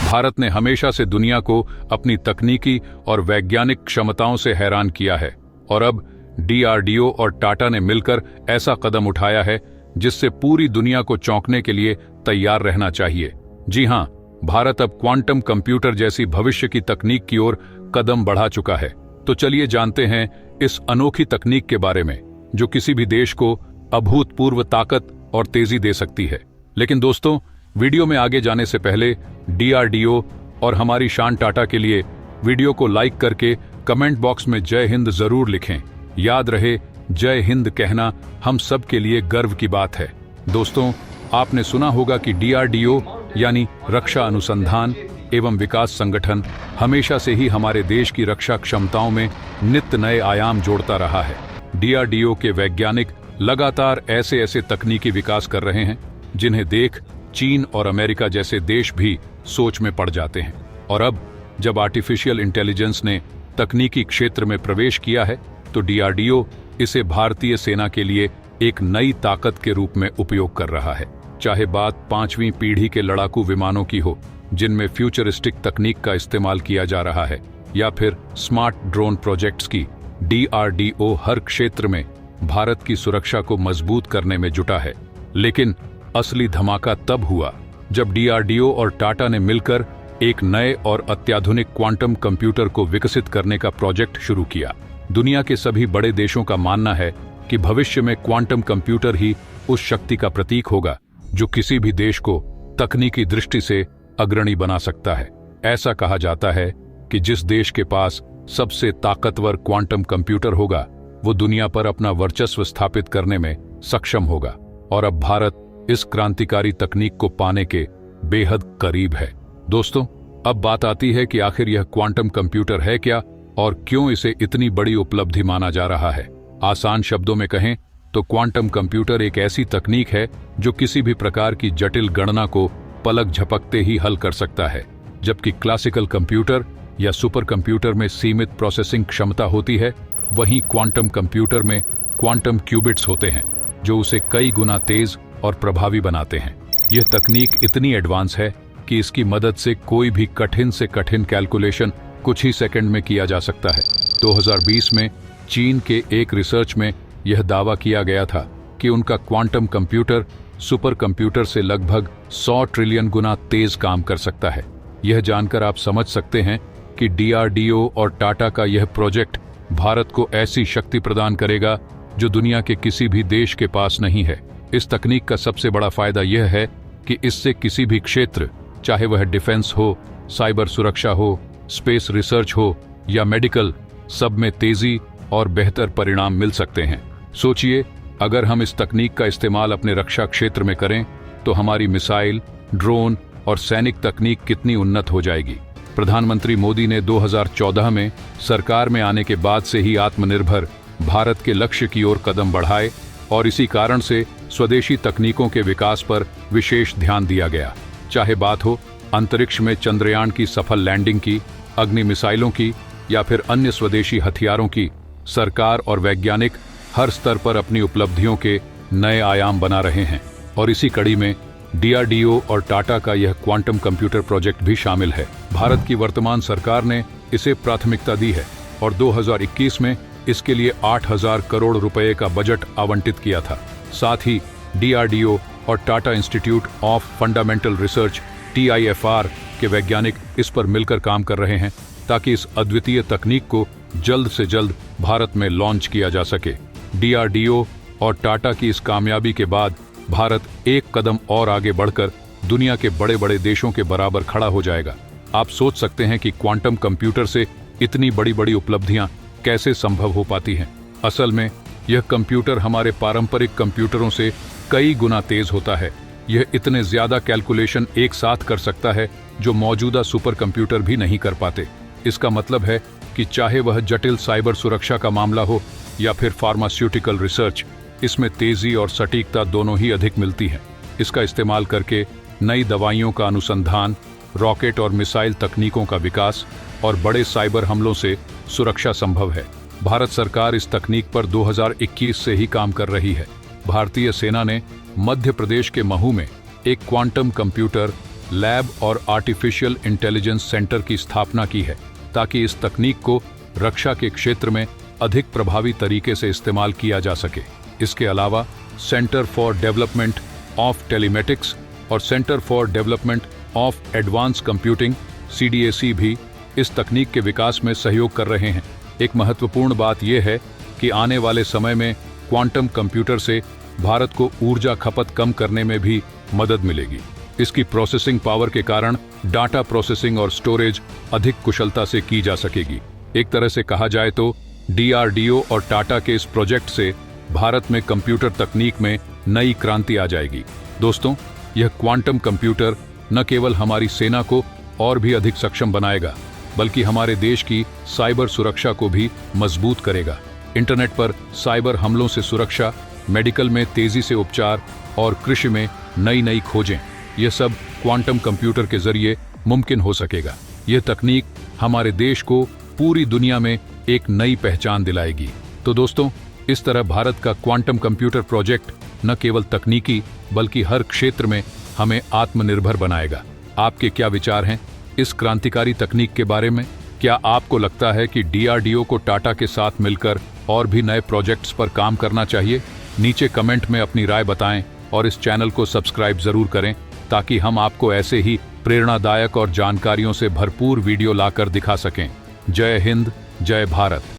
भारत ने हमेशा से दुनिया को अपनी तकनीकी और वैज्ञानिक क्षमताओं से हैरान किया है और अब डीआरडीओ और टाटा ने मिलकर ऐसा कदम उठाया है जिससे पूरी दुनिया को चौंकने के लिए तैयार रहना चाहिए। जी हां, भारत अब क्वांटम कंप्यूटर जैसी भविष्य की तकनीक की ओर कदम बढ़ा चुका है। तो चलिए जानते हैं इस अनोखी तकनीक के बारे में जो किसी भी देश को अभूतपूर्व ताकत और तेजी दे सकती है। लेकिन दोस्तों, वीडियो में आगे जाने से पहले डीआरडीओ और हमारी शान टाटा के लिए वीडियो को लाइक करके कमेंट बॉक्स में जय हिंद जरूर लिखें। याद रहे, जय हिंद कहना हम सब के लिए गर्व की बात है। दोस्तों, आपने सुना होगा कि डीआरडीओ यानी रक्षा अनुसंधान एवं विकास संगठन हमेशा से ही हमारे देश की रक्षा क्षमताओं में नित्य नए आयाम जोड़ता रहा है। डीआरडीओ के वैज्ञानिक लगातार ऐसे ऐसे तकनीकी विकास कर रहे हैं जिन्हें देख चीन और अमेरिका जैसे देश भी सोच में पड़ जाते हैं। और अब जब आर्टिफिशियल इंटेलिजेंस ने तकनीकी क्षेत्र में प्रवेश किया है तो डीआरडीओ इसे भारतीय सेना के लिए एक नई ताकत के रूप में उपयोग कर रहा है। चाहे बात 5वीं पीढ़ी के लड़ाकू विमानों की हो जिनमें फ्यूचरिस्टिक तकनीक का इस्तेमाल किया जा रहा है, या फिर स्मार्ट ड्रोन प्रोजेक्ट्स की, डीआरडीओ हर क्षेत्र में भारत की सुरक्षा को मजबूत करने में जुटा है। लेकिन असली धमाका तब हुआ जब डीआरडीओ और टाटा ने मिलकर एक नए और अत्याधुनिक क्वांटम कंप्यूटर को विकसित करने का प्रोजेक्ट शुरू किया। दुनिया के सभी बड़े देशों का मानना है कि भविष्य में क्वांटम कंप्यूटर ही उस शक्ति का प्रतीक होगा जो किसी भी देश को तकनीकी दृष्टि से अग्रणी बना सकता है। ऐसा कहा जाता है कि जिस देश के पास सबसे ताकतवर क्वांटम कंप्यूटर होगा वो दुनिया पर अपना वर्चस्व स्थापित करने में सक्षम होगा। और अब भारत इस क्रांतिकारी तकनीक को पाने के बेहद करीब है। दोस्तों, अब बात आती है कि आखिर यह क्वांटम कंप्यूटर है क्या और क्यों इसे इतनी बड़ी उपलब्धि माना जा रहा है। आसान शब्दों में कहें तो क्वांटम कंप्यूटर एक ऐसी तकनीक है जो किसी भी प्रकार की जटिल गणना को पलक झपकते ही हल कर सकता है। जबकि क्लासिकल कंप्यूटर या सुपर कंप्यूटर में सीमित प्रोसेसिंग क्षमता होती है, वहीं क्वांटम कंप्यूटर में क्वांटम क्यूबिट्स होते हैं जो उसे कई गुना तेज और प्रभावी बनाते हैं। यह तकनीक इतनी एडवांस है कि इसकी मदद से कोई भी कठिन से कठिन कैलकुलेशन कुछ ही सेकंड में किया जा सकता है। 2020 में चीन के एक रिसर्च में यह दावा किया गया था कि उनका क्वांटम कंप्यूटर सुपर कंप्यूटर से लगभग 100 ट्रिलियन गुना तेज काम कर सकता है। यह जानकर आप समझ सकते हैं कि डीआरडीओ और टाटा का यह प्रोजेक्ट भारत को ऐसी शक्ति प्रदान करेगा जो दुनिया के किसी भी देश के पास नहीं है। इस तकनीक का सबसे बड़ा फायदा यह है कि इससे किसी भी क्षेत्र, चाहे वह डिफेंस हो, साइबर सुरक्षा हो, स्पेस रिसर्च हो या मेडिकल, सब में तेजी और बेहतर परिणाम मिल सकते हैं। सोचिए, अगर हम इस तकनीक का इस्तेमाल अपने रक्षा क्षेत्र में करें तो हमारी मिसाइल, ड्रोन और सैनिक तकनीक कितनी उन्नत हो जाएगी। प्रधानमंत्री मोदी ने 2014 में सरकार में आने के बाद से ही आत्मनिर्भर भारत के लक्ष्य की ओर कदम बढ़ाए और इसी कारण से स्वदेशी तकनीकों के विकास पर विशेष ध्यान दिया गया। चाहे बात हो अंतरिक्ष में चंद्रयान की सफल लैंडिंग की, अग्नि मिसाइलों की या फिर अन्य स्वदेशी हथियारों की, सरकार और वैज्ञानिक हर स्तर पर अपनी उपलब्धियों के नए आयाम बना रहे हैं। और इसी कड़ी में डीआरडीओ और टाटा का यह क्वांटम कंप्यूटर प्रोजेक्ट भी शामिल है। भारत की वर्तमान सरकार ने इसे प्राथमिकता दी है और 2021 में इसके लिए 8,000 करोड़ रुपए का बजट आवंटित किया था। साथ ही डीआरडीओ और Tata institute of fundamental research TIFR के वैज्ञानिक इस पर मिलकर काम कर रहे हैं ताकि इस अद्वितीय तकनीक को जल्द से जल्द भारत में लॉन्च किया जा सके। डीआरडीओ और टाटा की इस कामयाबी के बाद भारत एक कदम और आगे बढ़कर दुनिया के बड़े बड़े देशों के बराबर खड़ा हो जाएगा। आप सोच सकते हैं कि क्वांटम कंप्यूटर से इतनी बड़ी बड़ी उपलब्धियां कैसे संभव हो पाती हैं। असल में यह कंप्यूटर हमारे पारंपरिक कंप्यूटरों से कई गुना तेज होता है। यह इतने ज्यादा कैलकुलेशन एक साथ कर सकता है जो मौजूदा सुपर कंप्यूटर भी नहीं कर पाते। इसका मतलब है कि चाहे वह जटिल साइबर सुरक्षा का मामला हो या फिर फार्मास्यूटिकल रिसर्च, इसमें तेजी और सटीकता दोनों ही अधिक मिलती है। इसका इस्तेमाल करके नई दवाइयों का अनुसंधान, रॉकेट और मिसाइल तकनीकों का विकास और बड़े साइबर हमलों से सुरक्षा संभव है। भारत सरकार इस तकनीक पर 2021 से ही काम कर रही है। भारतीय सेना ने मध्य प्रदेश के महू में एक क्वांटम कंप्यूटर लैब और आर्टिफिशियल इंटेलिजेंस सेंटर की स्थापना की है ताकि इस तकनीक को रक्षा के क्षेत्र में अधिक प्रभावी तरीके से इस्तेमाल किया जा सके। इसके अलावा centre for development of telematics और centre for development of advanced computing CDAC भी इस तकनीक के विकास में सहयोग कर रहे हैं। एक महत्वपूर्ण बात यह है कि आने वाले समय में क्वांटम कंप्यूटर से भारत को ऊर्जा खपत कम करने में भी मदद मिलेगी। इसकी प्रोसेसिंग पावर के कारण डाटा प्रोसेसिंग और स्टोरेज अधिक कुशलता से की जा सकेगी। एक तरह से कहा जाए तो DRDO और टाटा के इस प्रोजेक्ट से भारत में कंप्यूटर तकनीक में नई क्रांति आ जाएगी। दोस्तों, यह क्वांटम कंप्यूटर न केवल हमारी सेना को और भी अधिक सक्षम बनाएगा, बल्कि हमारे देश की साइबर सुरक्षा को भी मजबूत करेगा। इंटरनेट पर साइबर हमलों से सुरक्षा, मेडिकल में तेजी से उपचार और कृषि में नई नई खोजें, यह सब क्वांटम कंप्यूटर के जरिए मुमकिन हो सकेगा। यह तकनीक हमारे देश को पूरी दुनिया में एक नई पहचान दिलाएगी। तो दोस्तों, इस तरह भारत का क्वांटम कंप्यूटर प्रोजेक्ट न केवल तकनीकी बल्कि हर क्षेत्र में हमें आत्मनिर्भर बनाएगा। आपके क्या विचार हैं इस क्रांतिकारी तकनीक के बारे में? क्या आपको लगता है कि DRDO को टाटा के साथ मिलकर और भी नए प्रोजेक्ट्स पर काम करना चाहिए? नीचे कमेंट में अपनी राय बताएं और इस चैनल को सब्सक्राइब जरूर करें ताकि हम आपको ऐसे ही प्रेरणादायक और जानकारियों से भरपूर वीडियो लाकर दिखा सकें। जय हिंद, जय भारत।